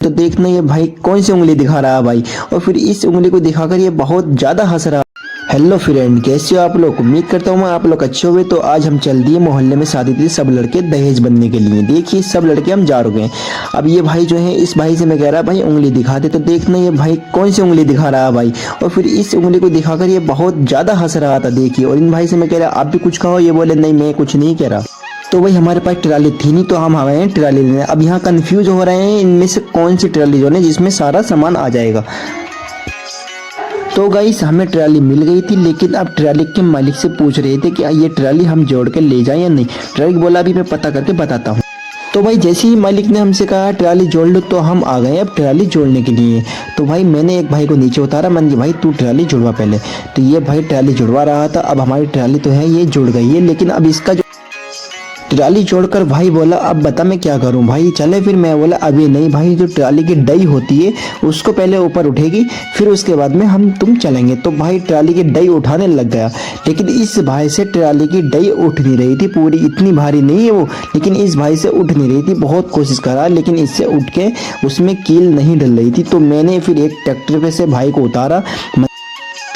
तो देखना ये भाई कौन सी उंगली दिखा रहा है भाई, और फिर इस उंगली को दिखाकर ये बहुत ज्यादा हंस रहा है। हेलो फ्रेंड, कैसे हो आप लोग? उम्मीद करता हूँ मैं आप लोग अच्छे हुए। तो आज हम चल दिए मोहल्ले में शादी थी, सब लड़के दहेज बनने के लिए। देखिए सब लड़के हम जा रुके हैं। अब ये भाई जो है इस भाई से मैं कह रहा भाई उंगली दिखा दे, तो देखना ये भाई कौन सी उंगली दिखा रहा है भाई, और फिर इस उंगली को दिखाकर ये बहुत ज्यादा हंस रहा था। देखिए, और इन भाई से मैं कह रहा आप भी कुछ कहो, ये बोले नहीं मैं कुछ नहीं कह रहा। तो भाई हमारे पास ट्राली थी नहीं, तो हम आए हैं ट्राली लेने। अब यहाँ कंफ्यूज हो रहे हैं इनमें से कौन सी ट्राली जो है जिसमें सारा सामान आ जाएगा। तो गाइस हमें ट्राली मिल गई थी, लेकिन अब ट्राली के मालिक से पूछ रहे थे कि ये ट्राली हम जोड़ के ले जाएं या नहीं। ट्राली बोला अभी मैं पता करके बताता हूँ। तो भाई जैसे ही मालिक ने हमसे कहा ट्राली जोड़ लो, तो हम आ गए अब ट्राली जोड़ने के लिए। तो भाई मैंने एक भाई को नीचे उतारा, मैंने भाई तू ट्राली जुड़वा पहले। तो ये भाई ट्राली जुड़वा रहा था। अब हमारी ट्राली तो है ये जुड़ गई है, लेकिन अब इसका जो ट्राली जोड़कर भाई बोला अब बता मैं क्या करूं भाई, चले फिर। मैं बोला अभी नहीं भाई, जो ट्राली की डई होती है उसको पहले ऊपर उठेगी, फिर उसके बाद में हम तुम चलेंगे। तो भाई ट्राली की डई उठाने लग गया, लेकिन इस भाई से ट्राली की डई उठ नहीं रही थी पूरी, इतनी भारी नहीं है वो, लेकिन इस भाई से उठ नहीं रही थी। बहुत कोशिश करा लेकिन इससे उठ के उसमें कील नहीं डल रही थी। तो मैंने फिर एक ट्रैक्टर पे से भाई को उतारा।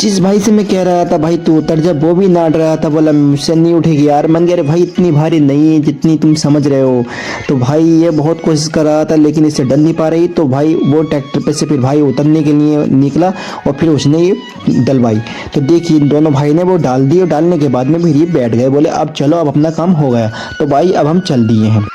जिस भाई से मैं कह रहा था भाई तू उतर जा, वो भी नाड़ रहा था, बोला मुझसे नहीं उठेगी यार। मन कह रहे भाई इतनी भारी नहीं है जितनी तुम समझ रहे हो। तो भाई ये बहुत कोशिश कर रहा था लेकिन इससे डल नहीं पा रही। तो भाई वो ट्रैक्टर पे से फिर भाई उतरने के लिए निकला और फिर उसने ये डलवाई। तो देखिए दोनों भाई ने वो डाल दी, और डालने के बाद में फिर ये बैठ गए, बोले अब चलो अब अपना काम हो गया। तो भाई अब हम चल दिए हैं।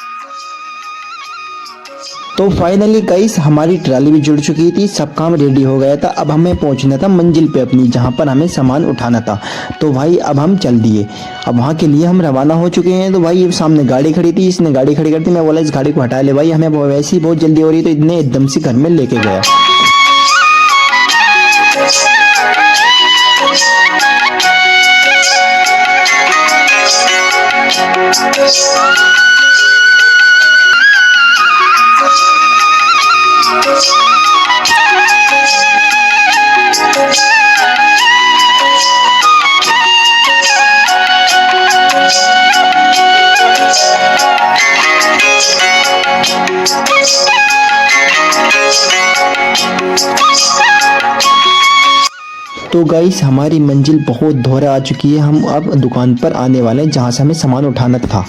तो फाइनली गाइस हमारी ट्राली भी जुड़ चुकी थी, सब काम रेडी हो गया था। अब हमें पहुंचना था मंजिल पे अपनी, जहां पर हमें सामान उठाना था। तो भाई अब हम चल दिए, अब वहां के लिए हम रवाना हो चुके हैं। तो भाई ये सामने गाड़ी खड़ी थी, इसने गाड़ी खड़ी कर दी। मैं बोला इस गाड़ी को हटा ले भाई, हमें वैसे ही बहुत जल्दी हो रही, तो इतने एकदम से घर में लेके गया। तो गाइस हमारी मंजिल बहुत दूर आ चुकी है, हम अब दुकान पर आने वाले हैं जहां से हमें सामान उठाना था।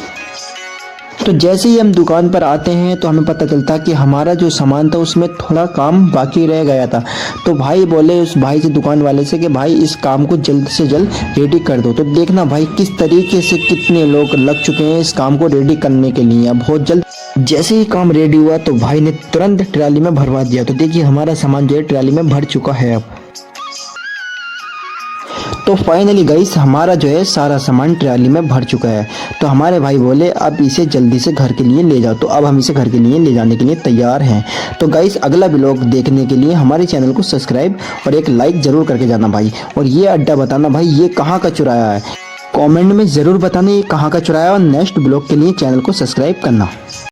तो जैसे ही हम दुकान पर आते हैं तो हमें पता चलता कि हमारा जो सामान था उसमें थोड़ा काम बाकी रह गया था। तो भाई बोले उस भाई से, दुकान वाले से, कि भाई इस काम को जल्द से जल्द रेडी कर दो। तो देखना भाई किस तरीके से कितने लोग लग चुके हैं इस काम को रेडी करने के लिए। अब बहुत जल्द जैसे ही काम रेडी हुआ तो भाई ने तुरंत ट्राली में भरवा दिया। तो देखिए हमारा सामान जो है ट्राली में भर चुका है अब। तो फाइनली गाइस हमारा जो है सारा सामान ट्राली में भर चुका है। तो हमारे भाई बोले अब इसे जल्दी से घर के लिए ले जाओ। तो अब हम इसे घर के लिए ले जाने के लिए तैयार हैं। तो गाइस अगला व्लॉग देखने के लिए हमारे चैनल को सब्सक्राइब और एक लाइक जरूर करके जाना भाई। और ये अड्डा बताना भाई ये कहाँ का चुराया है, कमेंट में ज़रूर बताना ये कहाँ का चुराया। और नेक्स्ट व्लॉग के लिए चैनल को सब्सक्राइब करना।